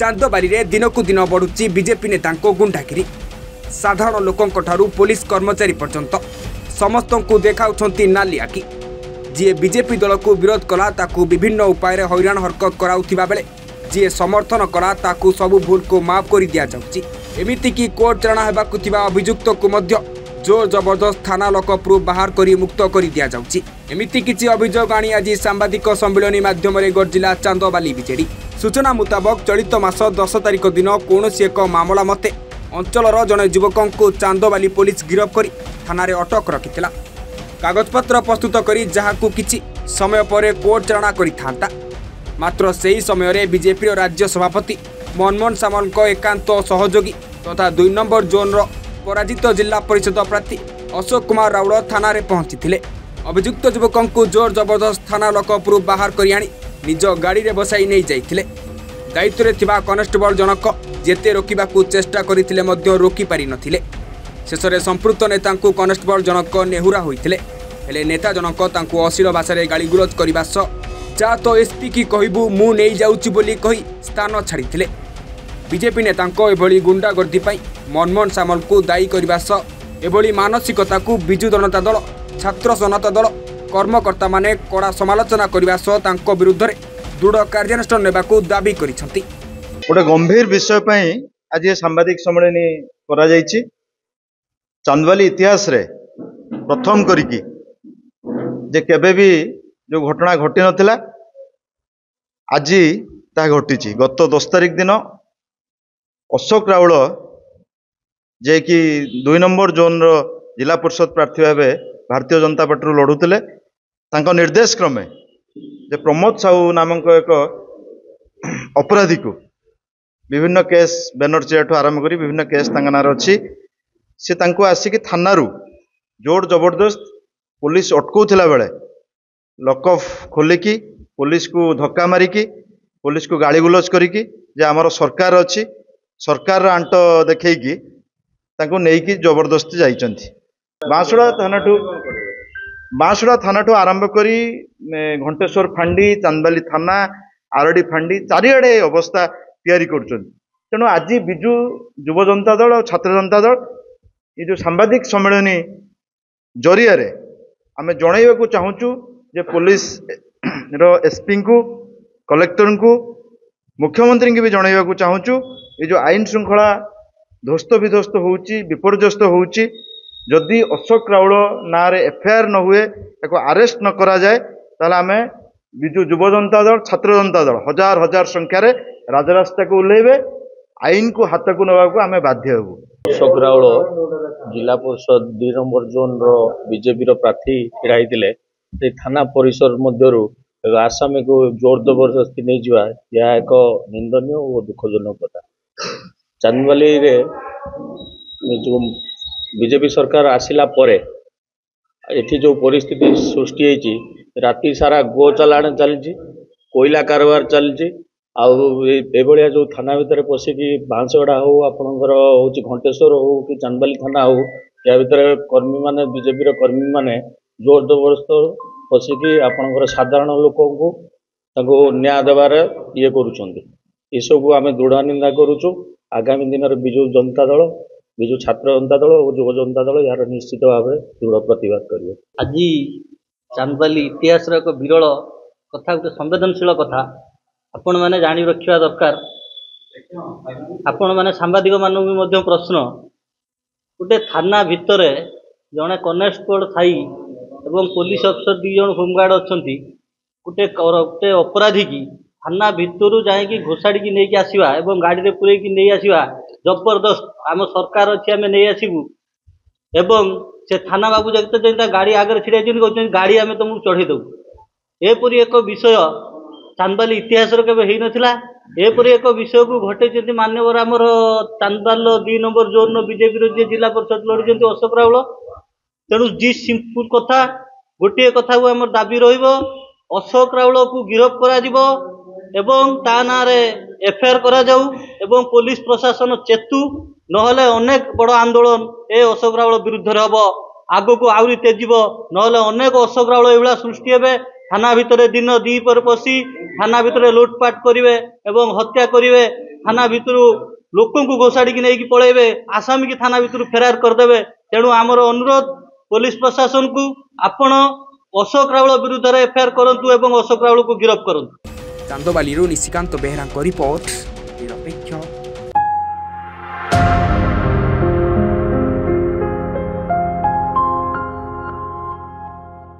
चांदबारी रे दिनकु दिन बढ़ुची बीजेपी नेता गुंडागिरी। साधारण लोकों पुलिस कर्मचारी पर्यंत समस्त को देखाउछंती नाली आखि। जी बीजेपी दल को विरोध कला ताकू विभिन्न उपाय हैरान हरकत कराउथिबा बेले जी समर्थन कला ताकू सबु भूल को माफ कर दिया जाउची। एमिति की कोर्ट चाणा हेबाकु थिबा अभियुक्त को मध्य जोर जबरदस्त थाना लोक प्रूफ बाहर करी मुक्त कर दिया जाउची। एमिति किछि अभियोग आनी आज सांबादिक सम्मेलन माध्यम गर्जिला चांदबाली बीजेडी। सूचना मुताबक चलित मास 10 तारिख दिन कौनसी एक मामला मते अंचलर जड़े युवक को चांदबाली पुलिस गिरफ्त कर थाना अटक रखिथिला। कागजपत्र प्रस्तुत करी जहाकू किछि समय पर कोर्ट चाणा करिथांता। मात्र सही समय बीजेपी राज्य सभापति मनमोहन सामल एकांत सहयोगी तथा 2 नंबर जोन पराजित जिला परिषद प्रार्थी अशोक कुमार राउल थाना पहुंची थे। अभियुक्त युवक को जोर जबरदस्त थाना लोक प्रूफ बाहर कर आनी निज गाड़ी में बसाई नहीं जाइथिले। दायित्व में थिबा कनेस्टेबल जनक जेते रोकवा चेष्टा करथिले मध्य रोकी पारि नथिले। शेष में संपृक्त नेता कनेस्टेबल जनक नेहुरा होइथिले। हेले नेता जनक तांकू अश्लील भाषा में गाड़ीगुलज करने सह जा तो एसपी की कहबू मु नहीं जाउची बोली कही स्थान छाड़िथिले। बीजेपी नेता एभली गुंडागर्दी मनमोहन सामल को दायी करने सह एभली मानसिकता को विजु जनता दल छात्र जनता दल कर्मकर्ता माने कड़ा समालोचना करने सह विरुद्ध दृढ़ कार्यानुष्ठान नेबाकू दाबी करिसेंती। गोटे गंभीर विषय आज ये सांबादिक सम्मेलन करा जायछि। चांदबाली इतिहास रे प्रथम करिकी जे केबे भी जो घटना घटी नथिला आज ता घटी। गत 10 तारिख दिन अशोक राउल जे कि 2 नंबर जोन रो जिला परिषद प्रार्थी भाव भारतीय जनता पार्टी लड़ुले निर्देश क्रमे जे प्रमोद साहू नामक एक अपराधी को विभिन्न केस बैनर चेयर आरंभ कर विभिन्न केस नार अच्छी से आसिक थाना जोर जबरदस्त पुलिस अटकाउला बेले लॉकअप खोलिकी पुलिस को धक्का मारिकी पुलिस को गाड़ी गुलज करिकी जे आमर सरकार अच्छी सरकार आंट देखी नहीं जबरदस्ती जाइछंती। बांसुड़ा थाना आरंभ करी घंटेश्वर फांडी चांदबाली थाना आरडी फांडी चारिआडे अवस्था तैयारी कर। तेणु आज विजु युव जनता दल और छात्र जनता दल ये जो सांबादिक सम्मेलन जरिया आम जनइबा चाहूँ जे पुलिस एसपी को कलेक्टर को मुख्यमंत्री की भी जनइबा चाहूँ ये जो आईन श्रृंखला ध्वस्त विध्वस्त होउची विपर्यस्त होउची जदि अशोक राउल ना एफआईआर न हुए एक अरेस्ट न करा जाए ताले आमे विजु युव जनता दल छात्र जनता दल हजार हजार संख्यार राजरास्ता को उल्लेबे आईन को हाथ को नवा को आमे बाध्य हबु। अशोक राउल जिला परिषद 2 नंबर जोन रो बीजेपी रो प्रार्थी छिड़ाइतिले से थाना परिसर मध्यरु आसामी को जोर जबरदस्ती नहीं जावा यह एक निंदनीय और दुखजनक कथा। चांदबाली रे जो बीजेपी सरकार आसिला परे एठी जो परिस्थिति सृष्टि होती राति सारा गो चलाण चलती कोयला कारबार चलती आभलिया जो थाना भितर पशिकी बांसगड़ा हो आपणकर हूँ घंटेश्वर हो कि चांदबाली थाना हो या भितर कर्मी माने बीजेपी कर्मी माने जोर जबरदस्त पशिकी आपणकर साधारण लोक को न्याय देवार ये करुँच आम दृढ़ निंदा करुचु। आगामी दिन में विजु जनता दल विजु छात्र जनता दल और युव जनता दल यार निश्चित भाव दृढ़ प्रतिवाद करेंगे। आज चांदबाली इतिहास एक विरल कथा गोटे संवेदनशील कथा आपण मैंने जानी रखा दरकार। आपण मैंने सांबादिक मानक प्रश्न गोटे थाना भितर जड़े कनेस्टेबल थी एवं पुलिस अफसर 2 जन होमगार्ड अच्छा गोटे अपराधी की थाना भितर जाकि घोषाड़ी नहीं आसवा एवं गाड़ी में पूरे नहीं आसवा जबरदस्त आम सरकार अच्छी आम नहीं आसबू एवं से थाना बाबू जगत गाड़ी आगे छिड़ा कहते गाड़ी आम तुमको चढ़ेदेबू एपरी एक विषय चांदबाली इतिहास केवे नथिला। एपरी एक विषय को घटे मान्यवर आमर चांदबाल 2 नंबर जोन बीजेपी जी जिला परिषद लड़ी अशोक राउल। तेणु जी सिंपल कथा गोटे कथा को आम दाबी अशोक राउल को गिरफ्त करा एवं ता ना एफआईआर करा जाऊ एवं पुलिस प्रशासन चेतु नहले अनेक बड़ आंदोलन ए अशोक राउल विरुद्ध हम आग को आहरी तेजिब नहले अनेक अशोक राउल एभला सृष्टि हे थाना भितर दिन 2 पर पशि थाना भितर लुटपाट करेंगे एवं हत्या करेंगे थाना भितर लोक घोषाड़ी नहीं पलैबे आसामी की थाना भितर फेरार करदे। तेणु आमर अनुरोध पुलिस प्रशासन को आपण अशोक राउल विरुद्ध एफआईआर करंतु एवं अशोक राउल को गिरफ्त करंतु। चांदबाली निशिकांत बेहरा रिपोर्ट निरपेक्ष।